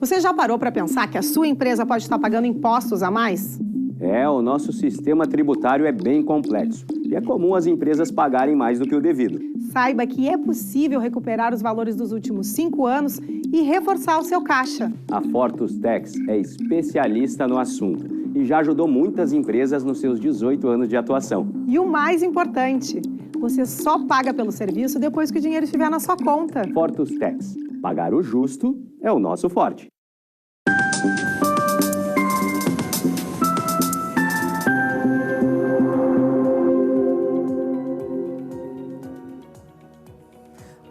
Você já parou para pensar que a sua empresa pode estar pagando impostos a mais? O nosso sistema tributário é bem complexo e é comum as empresas pagarem mais do que o devido. Saiba que é possível recuperar os valores dos últimos 5 anos e reforçar o seu caixa. A Fortus Tax é especialista no assunto e já ajudou muitas empresas nos seus 18 anos de atuação. E o mais importante, você só paga pelo serviço depois que o dinheiro estiver na sua conta. Fortus Tax. Pagar o justo é o nosso forte.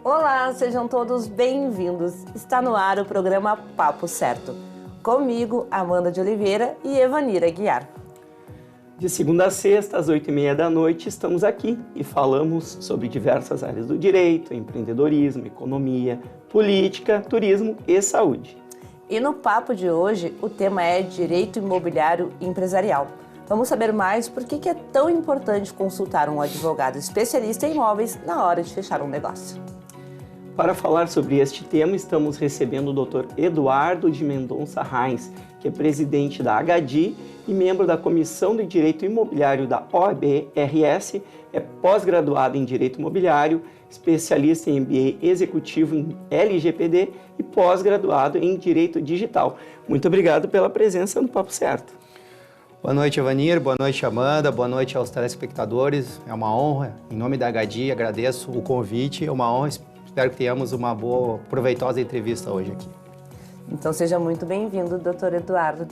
Olá, sejam todos bem-vindos. Está no ar o programa Papo Certo. Comigo, Amanda de Oliveira e Evanira Guiar. De segunda a sexta, às 8h30 da noite, estamos aqui e falamos sobre diversas áreas do direito, empreendedorismo, economia, política, turismo e saúde. E no papo de hoje, o tema é Direito Imobiliário Empresarial. Vamos saber mais por que é tão importante consultar um advogado especialista em imóveis na hora de fechar um negócio. Para falar sobre este tema, estamos recebendo o Dr. Eduardo de Mendonça Reins, que é presidente da HDI e membro da Comissão de Direito Imobiliário da OAB-RS, é pós-graduado em Direito Imobiliário, especialista em MBA executivo em LGPD e pós-graduado em Direito Digital. Muito obrigado pela presença no Papo Certo. Boa noite, Evanir. Boa noite, Amanda. Boa noite aos telespectadores. É uma honra. Em nome da HDI, agradeço o convite. É uma honra. Espero que tenhamos uma boa, proveitosa entrevista hoje aqui. Então seja muito bem-vindo, Dr. Eduardo.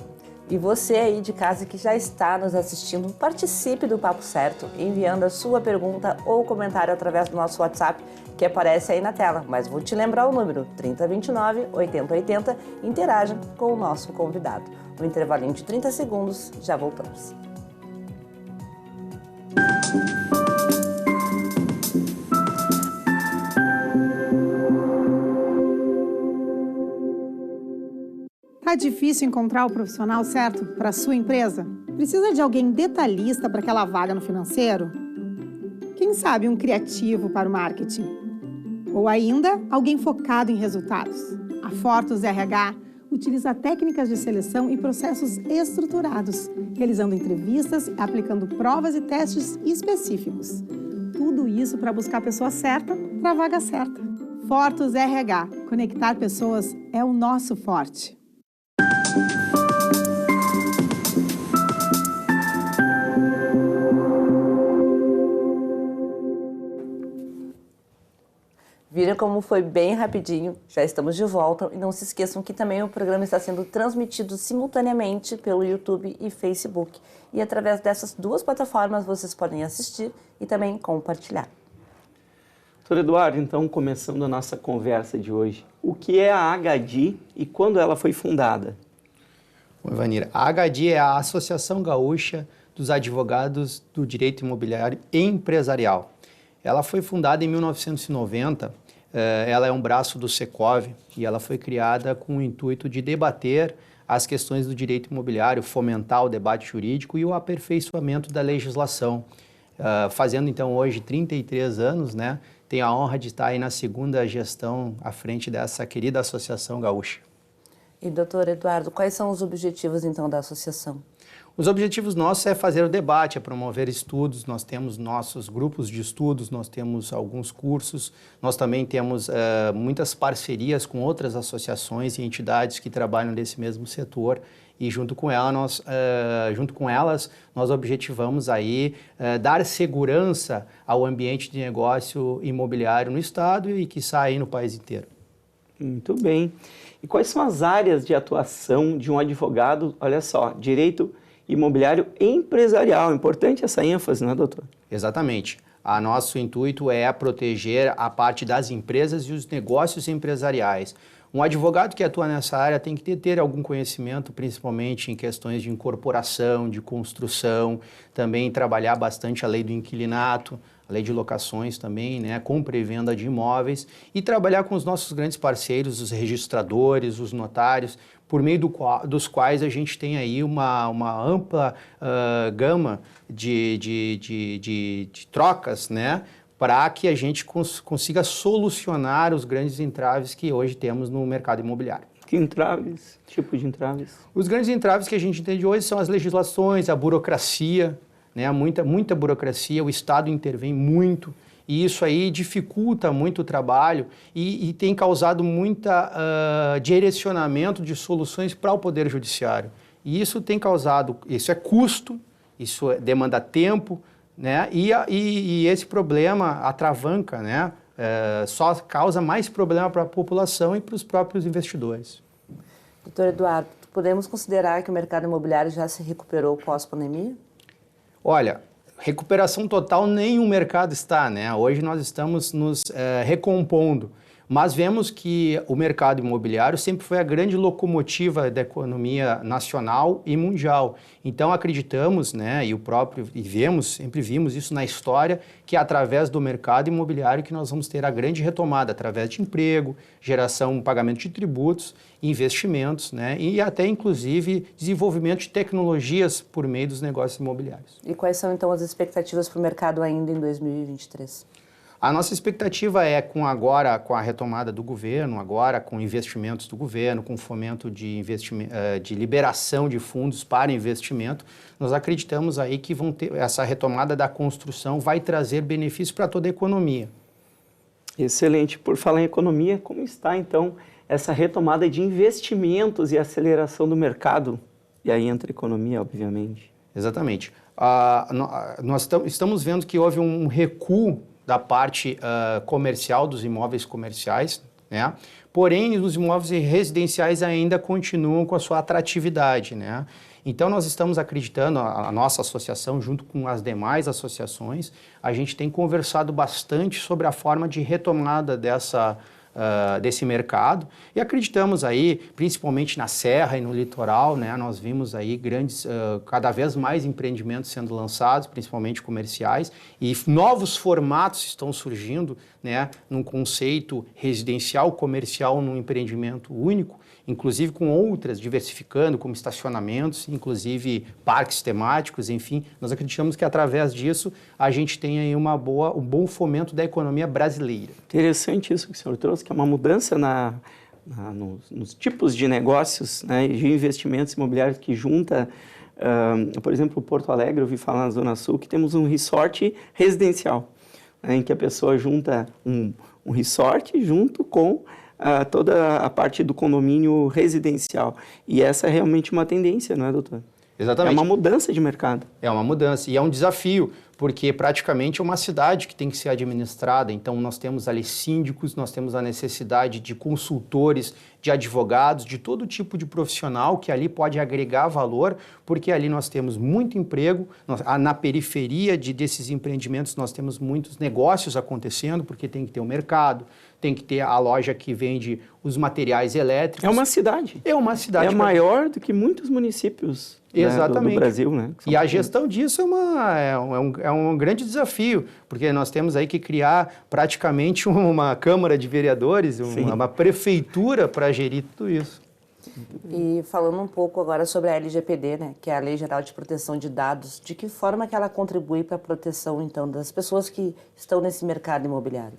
E você aí de casa que já está nos assistindo, participe do Papo Certo, enviando a sua pergunta ou comentário através do nosso WhatsApp, que aparece aí na tela. Mas vou te lembrar o número, 3029-8080, interaja com o nosso convidado. Um intervalinho de 30 segundos, já voltamos. Tá difícil encontrar o profissional certo para a sua empresa? Precisa de alguém detalhista para aquela vaga no financeiro? Quem sabe um criativo para o marketing? Ou ainda, alguém focado em resultados? A Fortus RH utiliza técnicas de seleção e processos estruturados, realizando entrevistas e aplicando provas e testes específicos. Tudo isso para buscar a pessoa certa para a vaga certa. Fortus RH. Conectar pessoas é o nosso forte. Viram como foi bem rapidinho? Já estamos de volta e não se esqueçam que também o programa está sendo transmitido simultaneamente pelo YouTube e Facebook. E através dessas duas plataformas vocês podem assistir e também compartilhar. Dr. Eduardo, então, começando a nossa conversa de hoje, o que é a HDI e quando ela foi fundada? Bom, Evanir, a HDI é a Associação Gaúcha dos Advogados do Direito Imobiliário Empresarial. Ela foi fundada em 1990, ela é um braço do Secov e ela foi criada com o intuito de debater as questões do direito imobiliário, fomentar o debate jurídico e o aperfeiçoamento da legislação. Fazendo então hoje 33 anos, né, tenho a honra de estar aí na segunda gestão à frente dessa querida Associação Gaúcha. E, doutor Eduardo, quais são os objetivos então da associação? Os objetivos nossos é fazer o debate, é promover estudos, nós temos nossos grupos de estudos, nós temos alguns cursos, nós também temos muitas parcerias com outras associações e entidades que trabalham nesse mesmo setor e junto com elas nós objetivamos aí dar segurança ao ambiente de negócio imobiliário no estado e quiçá aí no país inteiro. Muito bem. E quais são as áreas de atuação de um advogado, olha só, direito imobiliário empresarial? Importante essa ênfase, né, doutor? Exatamente. Nosso intuito é proteger a parte das empresas e os negócios empresariais. Um advogado que atua nessa área tem que ter algum conhecimento, principalmente em questões de incorporação, de construção, também trabalhar bastante a lei do inquilinato, a lei de locações também, né, compra e venda de imóveis, e trabalhar com os nossos grandes parceiros, os registradores, os notários, por meio dos quais a gente tem aí uma ampla gama de trocas, né, para que a gente consiga solucionar os grandes entraves que hoje temos no mercado imobiliário. Que entraves, tipo de entraves? Os grandes entraves que a gente entende hoje são as legislações, a burocracia, né? Muita burocracia, o Estado intervém muito, e isso aí dificulta muito o trabalho e tem causado muita direcionamento de soluções para o Poder Judiciário. E isso tem causado, isso é custo, isso demanda tempo, né? E esse problema atravanca, né? Só causa mais problema para a população e para os próprios investidores. Doutor Eduardo, podemos considerar que o mercado imobiliário já se recuperou pós-pandemia? Olha, recuperação total nenhum mercado está, né? Hoje nós estamos nos recompondo, mas vemos que o mercado imobiliário sempre foi a grande locomotiva da economia nacional e mundial. Então acreditamos, né, sempre vimos isso na história, que é através do mercado imobiliário que nós vamos ter a grande retomada, através de emprego, geração, pagamento de tributos, investimentos, né, e até inclusive desenvolvimento de tecnologias por meio dos negócios imobiliários. E quais são então as expectativas para o mercado ainda em 2023? A nossa expectativa é com a retomada do governo, agora com investimentos do governo, com fomento de liberação de fundos para investimento, nós acreditamos aí que essa retomada da construção vai trazer benefício para toda a economia. Excelente. Por falar em economia, como está então essa retomada de investimentos e aceleração do mercado? E aí entra a economia, obviamente. Exatamente. Nós estamos vendo que houve um recuo da parte comercial, dos imóveis comerciais, né? Porém, os imóveis residenciais ainda continuam com a sua atratividade, né? Então, nós estamos acreditando, a nossa associação, junto com as demais associações, a gente tem conversado bastante sobre a forma de retomada desse mercado e acreditamos aí, principalmente na Serra e no litoral, né, nós vimos aí cada vez mais empreendimentos sendo lançados, principalmente comerciais, e novos formatos estão surgindo, né, num conceito residencial, comercial, num empreendimento único, inclusive com outras, diversificando, como estacionamentos, inclusive parques temáticos, enfim, nós acreditamos que através disso a gente tem aí um bom fomento da economia brasileira. Interessante isso que o senhor trouxe, que é uma mudança nos tipos de negócios, né, de investimentos imobiliários que junta, por exemplo, Porto Alegre, eu ouvi falar na Zona Sul, que temos um resort residencial, né, em que a pessoa junta um resort junto com toda a parte do condomínio residencial. E essa é realmente uma tendência, não é, doutor? Exatamente. É uma mudança de mercado. É uma mudança e é um desafio, porque praticamente é uma cidade que tem que ser administrada. Então, nós temos ali síndicos, nós temos a necessidade de consultores, de advogados, de todo tipo de profissional que ali pode agregar valor, porque ali nós temos muito emprego, na periferia desses empreendimentos nós temos muitos negócios acontecendo, porque tem que ter o mercado, tem que ter a loja que vende os materiais elétricos. É uma cidade. É uma cidade. É maior do que muitos municípios, exatamente, do Brasil, né? E a gestão disso é um grande desafio, porque nós temos aí que criar praticamente uma Câmara de Vereadores, uma prefeitura para gerir tudo isso. E falando um pouco agora sobre a LGPD, né, que é a Lei Geral de Proteção de Dados, de que forma que ela contribui para a proteção, então, das pessoas que estão nesse mercado imobiliário?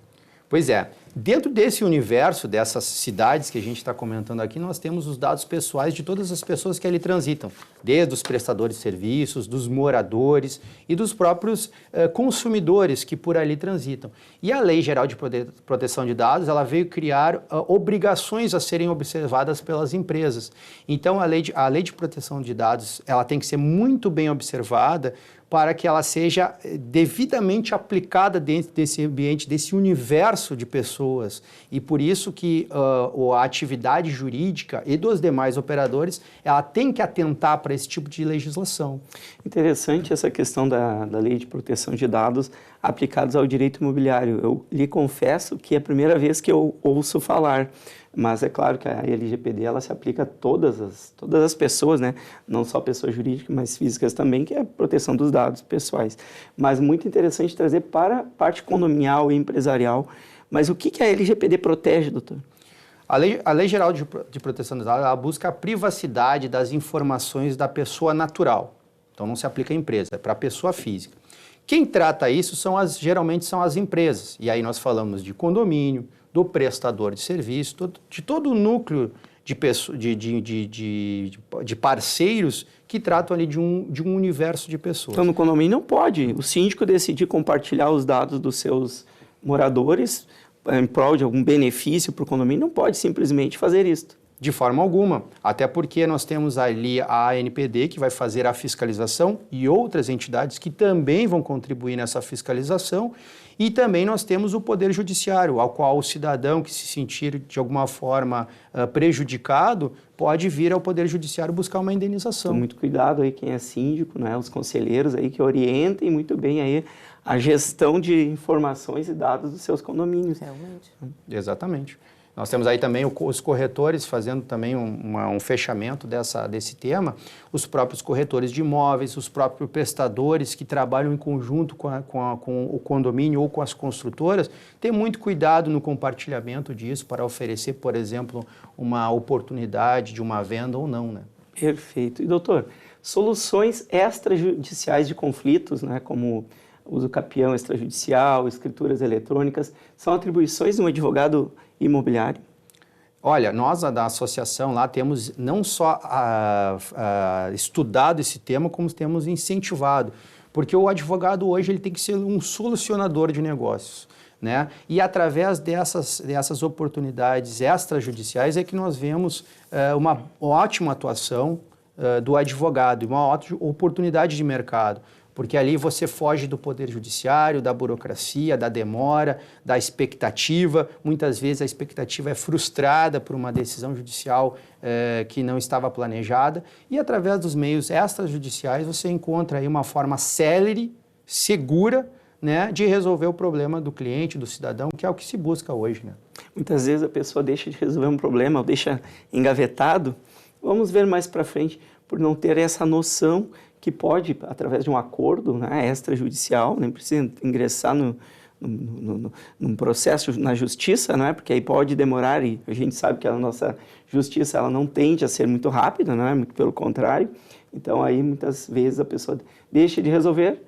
Pois é, dentro desse universo, dessas cidades que a gente está comentando aqui, nós temos os dados pessoais de todas as pessoas que ali transitam, desde os prestadores de serviços, dos moradores e dos próprios consumidores que por ali transitam. E a Lei Geral de Proteção de Dados, ela veio criar obrigações a serem observadas pelas empresas. Então, a lei de proteção de dados, ela tem que ser muito bem observada para que ela seja devidamente aplicada dentro desse ambiente, desse universo de pessoas. E por isso que a atividade jurídica e dos demais operadores, ela tem que atentar para esse tipo de legislação. Interessante essa questão da lei de proteção de dados aplicados ao direito imobiliário. Eu lhe confesso que é a primeira vez que eu ouço falar, mas é claro que a LGPD ela se aplica a todas as pessoas, né? Não só pessoas jurídicas, mas físicas também, que é a proteção dos dados pessoais. Mas muito interessante trazer para a parte condominial e empresarial. Mas o que a LGPD protege, doutor? A Lei Geral de Proteção dos Dados, ela busca a privacidade das informações da pessoa natural. Então não se aplica à empresa, é para a pessoa física. Quem trata isso geralmente são as empresas. E aí nós falamos de condomínio, do prestador de serviço, de todo o núcleo de parceiros que tratam ali de um universo de pessoas. Então, no condomínio não pode o síndico decidir compartilhar os dados dos seus moradores em prol de algum benefício para o condomínio, não pode simplesmente fazer isso. De forma alguma, até porque nós temos ali a ANPD que vai fazer a fiscalização e outras entidades que também vão contribuir nessa fiscalização, e também nós temos o Poder Judiciário, ao qual o cidadão que se sentir de alguma forma prejudicado pode vir ao Poder Judiciário buscar uma indenização. Então, muito cuidado aí quem é síndico, né, os conselheiros aí que orientem muito bem aí a gestão de informações e dados dos seus condomínios. Realmente. Exatamente. Nós temos aí também os corretores fazendo também um fechamento desse tema, os próprios corretores de imóveis, os próprios prestadores que trabalham em conjunto com o condomínio ou com as construtoras, ter muito cuidado no compartilhamento disso para oferecer, por exemplo, uma oportunidade de uma venda ou não, né? Perfeito. E, doutor, soluções extrajudiciais de conflitos, né, como uso capião extrajudicial, escrituras eletrônicas, são atribuições de um advogado imobiliário? Olha, nós da associação lá temos não só estudado esse tema, como temos incentivado, porque o advogado hoje ele tem que ser um solucionador de negócios, né? E através dessas oportunidades extrajudiciais é que nós vemos uma ótima atuação do advogado, uma ótima oportunidade de mercado. Porque ali você foge do poder judiciário, da burocracia, da demora, da expectativa. Muitas vezes a expectativa é frustrada por uma decisão judicial que não estava planejada. E através dos meios extrajudiciais você encontra aí uma forma célere, segura, né, de resolver o problema do cliente, do cidadão, que é o que se busca hoje, né? Muitas vezes a pessoa deixa de resolver um problema, ou deixa engavetado. Vamos ver mais para frente, por não ter essa noção que pode, através de um acordo, né, extrajudicial, nem precisa ingressar num processo na justiça, não é? Porque aí pode demorar, e a gente sabe que a nossa justiça ela não tende a ser muito rápida, não é? Muito pelo contrário. Então, aí, muitas vezes, a pessoa deixa de resolver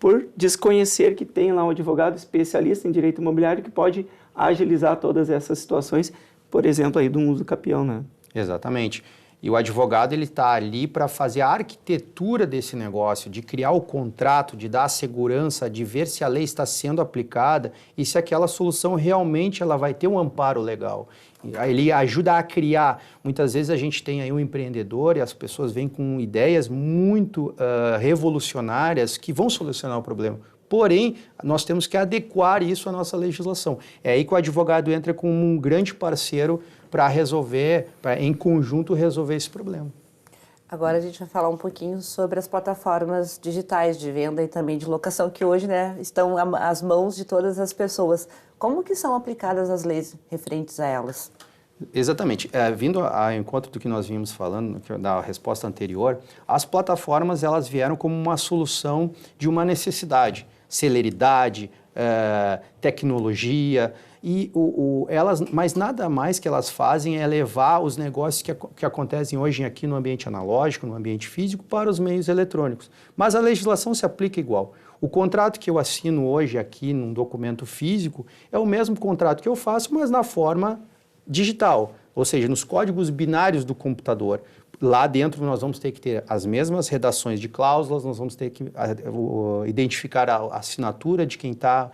por desconhecer que tem lá um advogado especialista em direito imobiliário que pode agilizar todas essas situações, por exemplo, aí, do uso capião, né? Exatamente. E o advogado ele está ali para fazer a arquitetura desse negócio, de criar o contrato, de dar a segurança, de ver se a lei está sendo aplicada e se aquela solução realmente ela vai ter um amparo legal. Ele ajuda a criar. Muitas vezes a gente tem aí um empreendedor e as pessoas vêm com ideias muito revolucionárias que vão solucionar o problema. Porém, nós temos que adequar isso à nossa legislação. É aí que o advogado entra como um grande parceiro para resolver, para em conjunto resolver esse problema. Agora a gente vai falar um pouquinho sobre as plataformas digitais de venda e também de locação, que hoje, né, estão às mãos de todas as pessoas. Como que são aplicadas as leis referentes a elas? Exatamente. Vindo ao encontro do que nós vimos falando, da resposta anterior, as plataformas elas vieram como uma solução de uma necessidade, celeridade, tecnologia, e mas nada mais que elas fazem é levar os negócios que acontecem hoje aqui no ambiente analógico, no ambiente físico, para os meios eletrônicos. Mas a legislação se aplica igual. O contrato que eu assino hoje aqui num documento físico é o mesmo contrato que eu faço, mas na forma digital, ou seja, nos códigos binários do computador. Lá dentro nós vamos ter que ter as mesmas redações de cláusulas, nós vamos ter que identificar a assinatura de quem está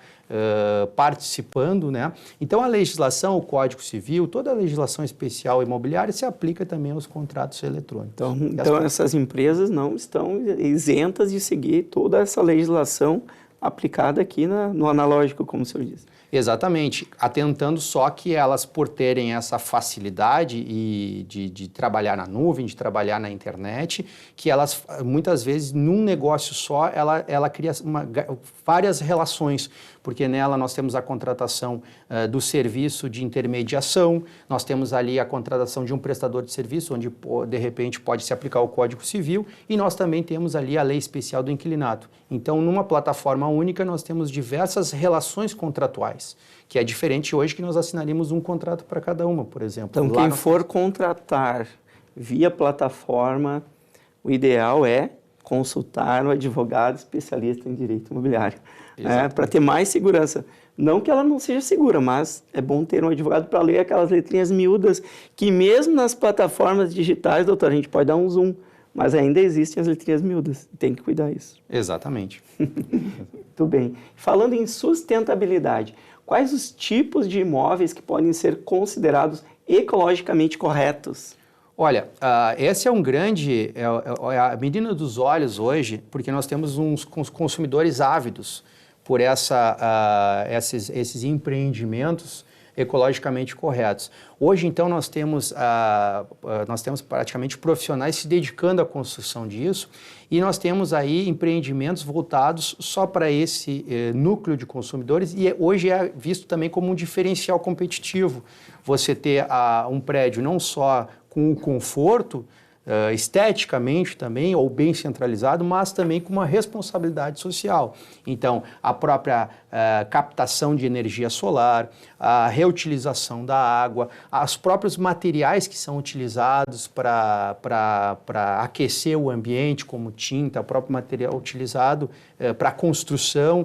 participando, né? Então a legislação, o Código Civil, toda a legislação especial imobiliária se aplica também aos contratos eletrônicos. Então essas empresas não estão isentas de seguir toda essa legislação aplicada aqui no analógico, como o senhor disse. Exatamente, atentando só que elas, por terem essa facilidade de trabalhar na nuvem, de trabalhar na internet, que elas, muitas vezes, num negócio só, ela cria várias relações, porque nela nós temos a contratação do serviço de intermediação, nós temos ali a contratação de um prestador de serviço, onde, de repente, pode se aplicar o Código Civil, e nós também temos ali a lei especial do inquilinato. Então, numa plataforma única, nós temos diversas relações contratuais, que é diferente hoje que nós assinaríamos um contrato para cada uma, por exemplo. Então, quem for contratar via plataforma, o ideal é consultar um advogado especialista em direito imobiliário, para ter mais segurança. Não que ela não seja segura, mas é bom ter um advogado para ler aquelas letrinhas miúdas que mesmo nas plataformas digitais, doutor, a gente pode dar um zoom, mas ainda existem as letrinhas miúdas. Tem que cuidar disso. Exatamente. Muito bem. Falando em sustentabilidade, quais os tipos de imóveis que podem ser considerados ecologicamente corretos? Olha, esse é um grande, é a menina dos olhos hoje, porque nós temos uns consumidores ávidos por esses empreendimentos ecologicamente corretos. Hoje, então, nós temos praticamente profissionais se dedicando à construção disso e nós temos aí empreendimentos voltados só para esse núcleo de consumidores e hoje é visto também como um diferencial competitivo. Você ter um prédio não só com o conforto, esteticamente também, ou bem centralizado, mas também com uma responsabilidade social. Então, a própria captação de energia solar, a reutilização da água, os próprios materiais que são utilizados para aquecer o ambiente, como tinta, o próprio material utilizado para construção,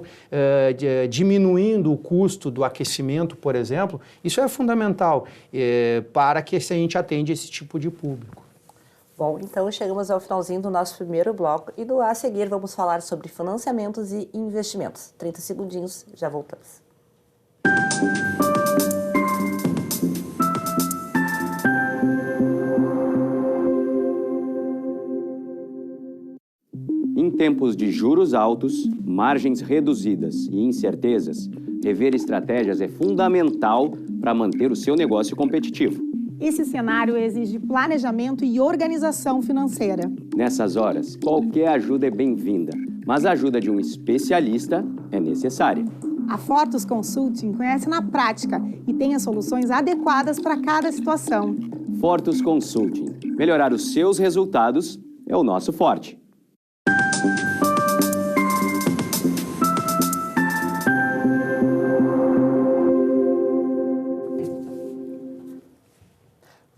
diminuindo o custo do aquecimento, por exemplo, isso é fundamental para que a gente atenda esse tipo de público. Bom, então chegamos ao finalzinho do nosso primeiro bloco e a seguir vamos falar sobre financiamentos e investimentos. 30 segundinhos, já voltamos. Em tempos de juros altos, margens reduzidas e incertezas, rever estratégias é fundamental para manter o seu negócio competitivo. Esse cenário exige planejamento e organização financeira. Nessas horas, qualquer ajuda é bem-vinda, mas a ajuda de um especialista é necessária. A Fortus Consulting conhece na prática e tem as soluções adequadas para cada situação. Fortus Consulting. Melhorar os seus resultados é o nosso forte.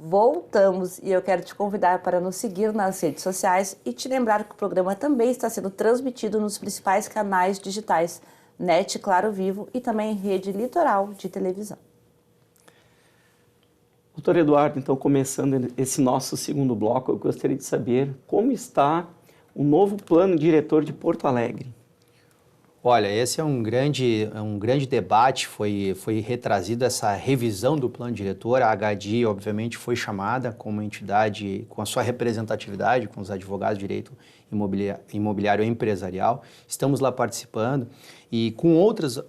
Voltamos e eu quero te convidar para nos seguir nas redes sociais e te lembrar que o programa também está sendo transmitido nos principais canais digitais, NET, Claro Vivo e também Rede Litoral de televisão. Doutor Eduardo, então começando esse nosso segundo bloco, eu gostaria de saber como está o novo plano diretor de Porto Alegre. Olha, esse é um grande debate, foi retrazido essa revisão do plano diretor. A HDI, obviamente, foi chamada como entidade com a sua representatividade, com os advogados de direito imobiliário e empresarial. Estamos lá participando e com outras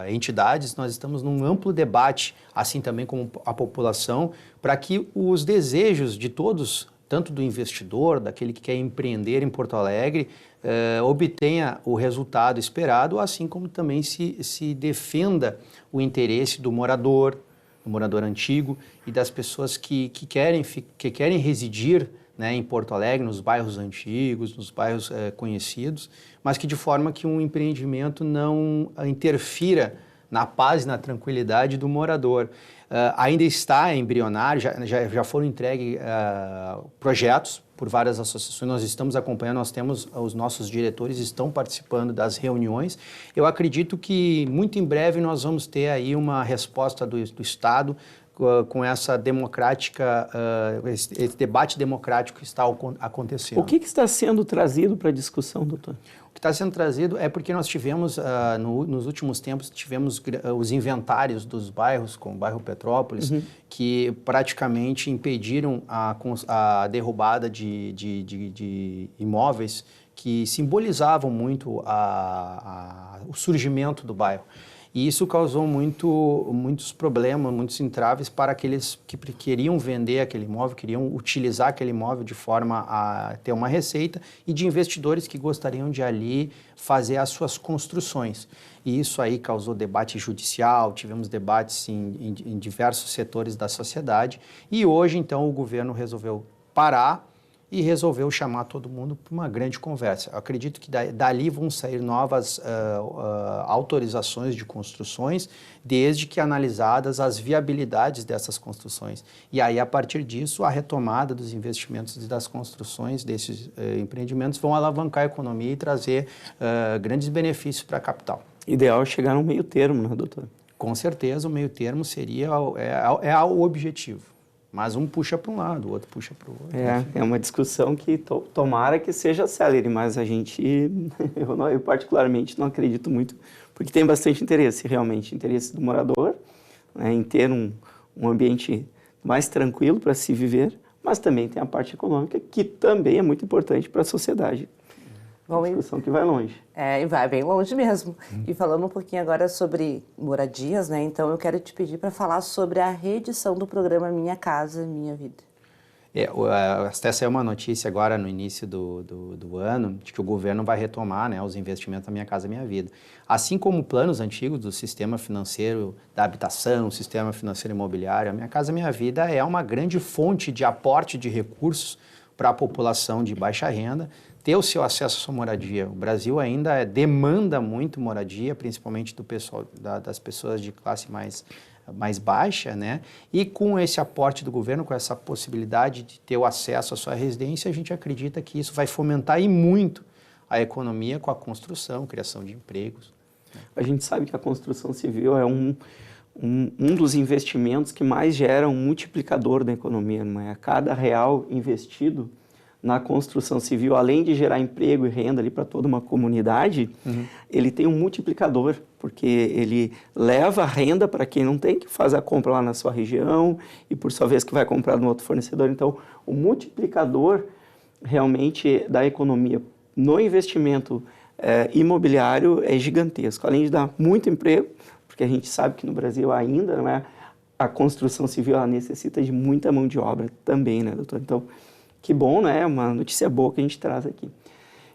entidades nós estamos num amplo debate, assim também como a população, para que os desejos de todos, tanto do investidor, daquele que quer empreender em Porto Alegre, obtenha o resultado esperado, assim como também se defenda o interesse do morador antigo e das pessoas que querem residir, né, em Porto Alegre, nos bairros antigos, nos bairros conhecidos, mas que de forma que um empreendimento não interfira na paz e na tranquilidade do morador. Ainda está embrionário, já foram entregues projetos por várias associações, nós estamos acompanhando, os nossos diretores estão participando das reuniões. Eu acredito que muito em breve nós vamos ter aí uma resposta do Estado com essa democrática, esse debate democrático que está acontecendo. O que está sendo trazido para a discussão, doutor? O que está sendo trazido é porque nós tivemos, nos últimos tempos, os inventários dos bairros, como o bairro Petrópolis, que praticamente impediram a derrubada de imóveis que simbolizavam muito o surgimento do bairro. E isso causou muitos problemas, muitos entraves para aqueles que queriam vender aquele imóvel, queriam utilizar aquele imóvel de forma a ter uma receita e de investidores que gostariam de ali fazer as suas construções. E isso aí causou debate judicial, tivemos debates em diversos setores da sociedade e hoje, então, o governo resolveu parar e resolveu chamar todo mundo para uma grande conversa. Eu acredito que dali vão sair novas autorizações de construções, desde que analisadas as viabilidades dessas construções. E aí, a partir disso, a retomada dos investimentos e das construções desses empreendimentos vão alavancar a economia e trazer grandes benefícios para a capital. Ideal é chegar num meio termo, né, doutor? Com certeza, o meio termo seria o objetivo. Mas um puxa para um lado, o outro puxa para o outro. É uma discussão que tomara que seja célere, mas a gente, eu particularmente não acredito muito, porque tem bastante interesse, realmente, interesse do morador, né, em ter um ambiente mais tranquilo para se viver, mas também tem a parte econômica, que também é muito importante para a sociedade. Uma discussão que vai longe. E vai bem longe mesmo. E falando um pouquinho agora sobre moradias, né? Então eu quero te pedir para falar sobre a reedição do programa Minha Casa, Minha Vida. Essa é uma notícia agora no início do ano, de que o governo vai retomar, né, os investimentos na Minha Casa Minha Vida. Assim como planos antigos do sistema financeiro da habitação, sistema financeiro imobiliário, a Minha Casa Minha Vida é uma grande fonte de aporte de recursos para a população de baixa renda ter o seu acesso à sua moradia. O Brasil ainda demanda muito moradia, principalmente do pessoal, das pessoas de classe mais baixa, né? E com esse aporte do governo, com essa possibilidade de ter o acesso à sua residência, a gente acredita que isso vai fomentar e muito a economia com a construção, criação de empregos. A gente sabe que a construção civil é um dos investimentos que mais gera um multiplicador da economia, não é? A cada real investido na construção civil, além de gerar emprego e renda ali para toda uma comunidade, ele tem um multiplicador, porque ele leva a renda para quem não tem, que faz a compra lá na sua região e, por sua vez, que vai comprar no outro fornecedor. Então, o multiplicador realmente da economia no investimento imobiliário é gigantesco, além de dar muito emprego, porque a gente sabe que no Brasil ainda, não é, a construção civil ela necessita de muita mão de obra também, né, doutor? Então, que bom, né? Uma notícia boa que a gente traz aqui.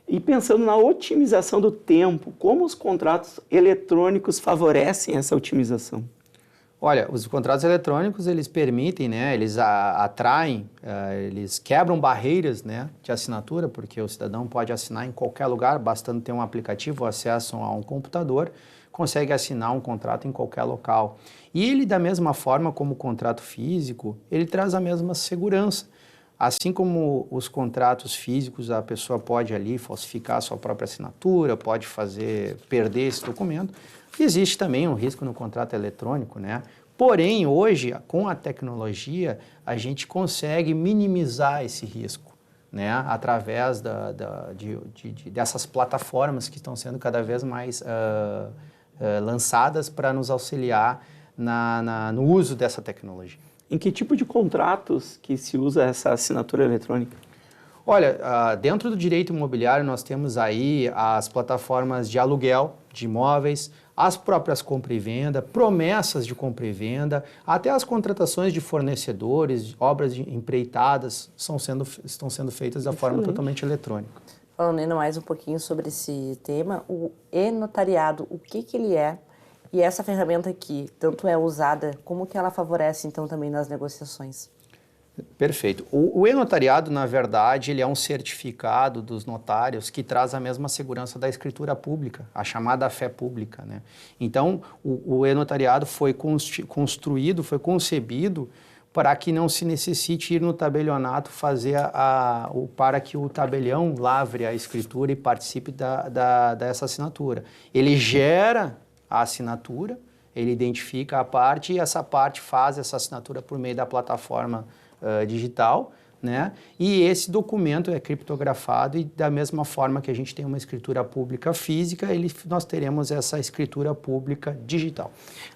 E pensando na otimização do tempo, como os contratos eletrônicos favorecem essa otimização? Olha, os contratos eletrônicos, eles permitem, né? Eles atraem, eles quebram barreiras, né, de assinatura, porque o cidadão pode assinar em qualquer lugar, bastando ter um aplicativo, acesso a um computador, consegue assinar um contrato em qualquer local. E ele, da mesma forma como o contrato físico, ele traz a mesma segurança. Assim como os contratos físicos, a pessoa pode ali falsificar a sua própria assinatura, pode perder esse documento, existe também um risco no contrato eletrônico, né? Porém, hoje, com a tecnologia, a gente consegue minimizar esse risco, né? Através dessas plataformas que estão sendo cada vez mais lançadas para nos auxiliar no uso dessa tecnologia. Em que tipo de contratos que se usa essa assinatura eletrônica? Olha, dentro do direito imobiliário nós temos aí as plataformas de aluguel de imóveis, as próprias compra e venda, promessas de compra e venda, até as contratações de fornecedores, obras empreitadas estão sendo feitas da forma totalmente eletrônica. Falando ainda mais um pouquinho sobre esse tema, o e-notariado, o que ele é? E essa ferramenta aqui, tanto é usada, como que ela favorece, então, também nas negociações? Perfeito. O e-notariado, na verdade, ele é um certificado dos notários que traz a mesma segurança da escritura pública, a chamada fé pública, né? Então, o e-notariado foi construído, foi concebido para que não se necessite ir no tabelionato para que o tabelião lavre a escritura e participe dessa assinatura. Ele gera a assinatura, ele identifica a parte e essa parte faz essa assinatura por meio da plataforma digital, né? E esse documento é criptografado e da mesma forma que a gente tem uma escritura pública física, nós teremos essa escritura pública digital.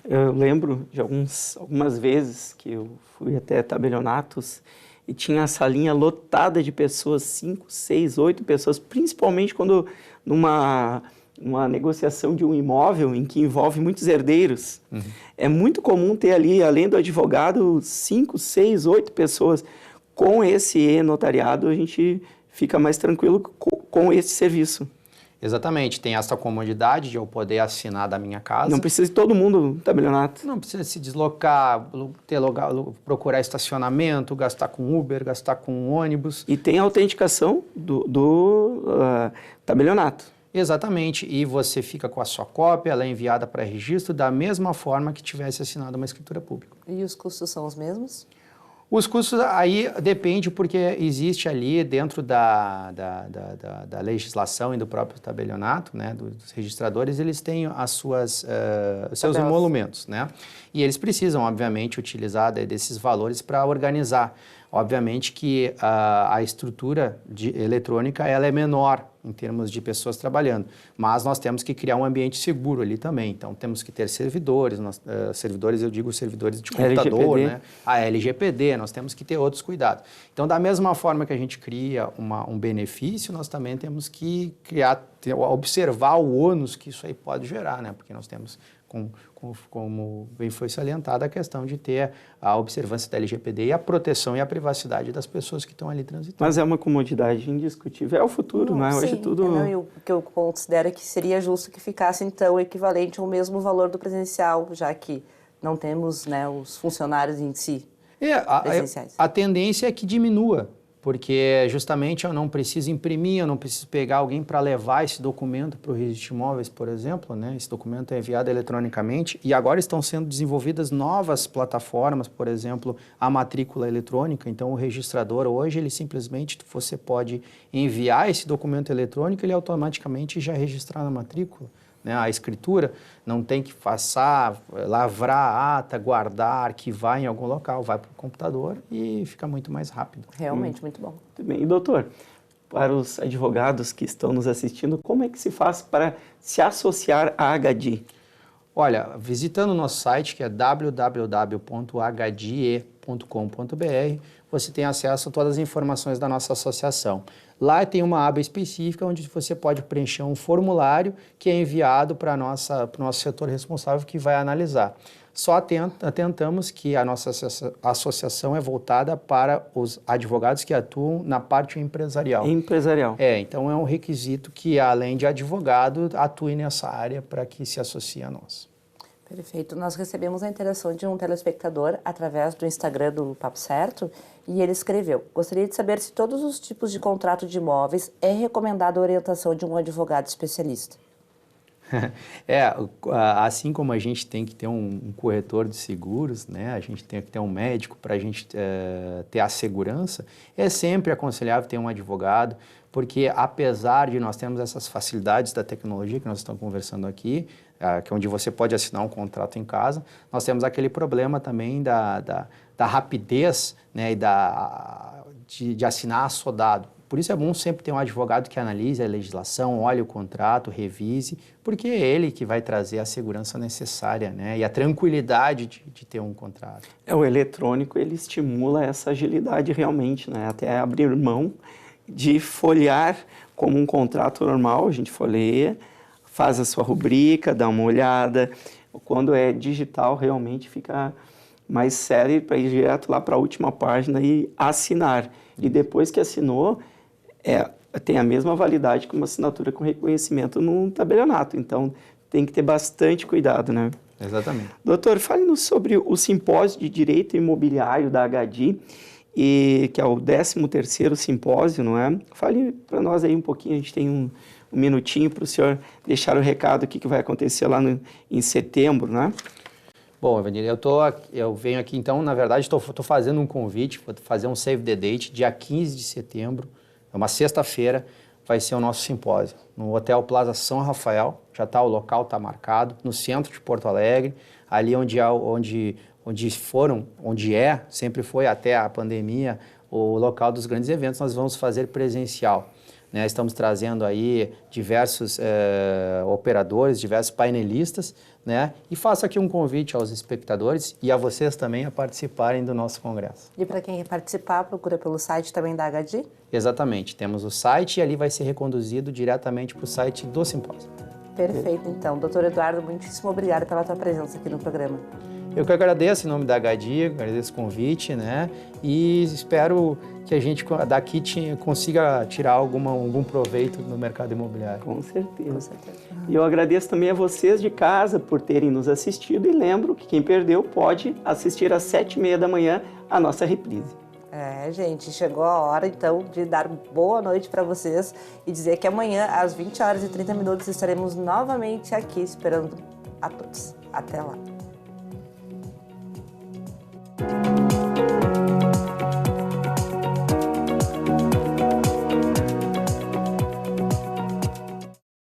Eu lembro de algumas vezes que eu fui até tabelionatos e tinha a salinha lotada de pessoas, 5, 6, 8 pessoas, principalmente quando numa negociação de um imóvel em que envolve muitos herdeiros. É muito comum ter ali, além do advogado, 5, 6, 8 pessoas. Com esse e-notariado, a gente fica mais tranquilo com esse serviço. Exatamente. Tem essa comodidade de eu poder assinar da minha casa. Não precisa de todo mundo no tabelionato. Não precisa se deslocar, procurar estacionamento, gastar com Uber, gastar com ônibus. E tem a autenticação do tabelionato. Exatamente, e você fica com a sua cópia, ela é enviada para registro da mesma forma que tivesse assinado uma escritura pública. E os custos são os mesmos? Os custos aí depende porque existe ali dentro da legislação e do próprio tabelionato, né, dos registradores, eles têm as suas, seus emolumentos, né? E eles precisam, obviamente, utilizar desses valores para organizar. Obviamente que a estrutura eletrônica ela é menor em termos de pessoas trabalhando, mas nós temos que criar um ambiente seguro ali também. Então, temos que ter servidores, servidores, eu digo servidores de computador, LGPD. né? A LGPD, nós temos que ter outros cuidados. Então, da mesma forma que a gente cria um benefício, nós também temos que observar o ônus que isso aí pode gerar, né? Porque nós temos, como bem foi salientada, a questão de ter a observância da LGPD e a proteção e a privacidade das pessoas que estão ali transitando. Mas é uma comodidade indiscutível. É o futuro, não é? Hoje tudo... O que eu considero é que seria justo que ficasse, então, equivalente ao mesmo valor do presencial, já que não temos, né, os funcionários em si presenciais. A tendência é que diminua, porque justamente eu não preciso imprimir, eu não preciso pegar alguém para levar esse documento para o registro de imóveis, por exemplo, né? Esse documento é enviado eletronicamente e agora estão sendo desenvolvidas novas plataformas, por exemplo, a matrícula eletrônica. Então, o registrador hoje, ele simplesmente, você pode enviar esse documento eletrônico, ele automaticamente já registrar na matrícula. Né, a escritura não tem que passar, lavrar a ata, guardar, arquivar em algum local, vai para o computador e fica muito mais rápido. Realmente, muito bom. Muito bem. E, doutor, para os advogados que estão nos assistindo, como é que se faz para se associar à HDI? Olha, visitando o nosso site, que é www.hdie.com.br, você tem acesso a todas as informações da nossa associação. Lá tem uma aba específica onde você pode preencher um formulário que é enviado para o nosso setor responsável que vai analisar. Só atentamos que a nossa associação é voltada para os advogados que atuam na parte empresarial. Empresarial. Então é um requisito que, além de advogado, atue nessa área para que se associe a nós. Perfeito. Nós recebemos a interação de um telespectador através do Instagram do Papo Certo e ele escreveu: gostaria de saber se todos os tipos de contrato de imóveis é recomendada a orientação de um advogado especialista. Assim como a gente tem que ter um corretor de seguros, né? A gente tem que ter um médico para a gente ter a segurança, é sempre aconselhável ter um advogado, porque apesar de nós termos essas facilidades da tecnologia que nós estamos conversando aqui, que é onde você pode assinar um contrato em casa, nós temos aquele problema também da rapidez, né, e de assinar assodado. Por isso é bom sempre ter um advogado que analise a legislação, olhe o contrato, revise, porque é ele que vai trazer a segurança necessária, né, e a tranquilidade de ter um contrato. O eletrônico, ele estimula essa agilidade realmente, né, até abrir mão de folhear como um contrato normal, a gente folheia, faz a sua rubrica, dá uma olhada. Quando é digital, realmente fica mais sério para ir direto lá para a última página e assinar. E depois que assinou, tem a mesma validade que uma assinatura com reconhecimento num tabelionato. Então, tem que ter bastante cuidado, né? Exatamente. Doutor, fale-nos sobre o simpósio de Direito Imobiliário da HDI, que é o 13º simpósio, não é? Fale para nós aí um pouquinho, a gente tem um minutinho para o senhor deixar o recado, o que vai acontecer lá em setembro, né? Bom, Evanir, eu venho aqui, então, na verdade, estou fazendo um convite, vou fazer um save the date, dia 15 de setembro, é uma sexta-feira, vai ser o nosso simpósio, no Hotel Plaza São Rafael, já está, o local está marcado, no centro de Porto Alegre, ali sempre foi até a pandemia, o local dos grandes eventos, nós vamos fazer presencial. Né, estamos trazendo aí diversos operadores, diversos painelistas, né, e faço aqui um convite aos espectadores e a vocês também a participarem do nosso congresso. E para quem quer participar, procura pelo site também da HDI? Exatamente, temos o site e ali vai ser reconduzido diretamente para o site do simpósio. Perfeito, então. Doutor Eduardo, muitíssimo obrigada pela tua presença aqui no programa. Eu que agradeço em nome da HDI, agradeço o convite, né? E espero que a gente daqui consiga tirar algum proveito no mercado imobiliário. Com certeza. Com certeza. E eu agradeço também a vocês de casa por terem nos assistido e lembro que quem perdeu pode assistir às 7h30 da manhã a nossa reprise. Gente, chegou a hora então de dar boa noite para vocês e dizer que amanhã às 20h30 estaremos novamente aqui esperando a todos. Até lá.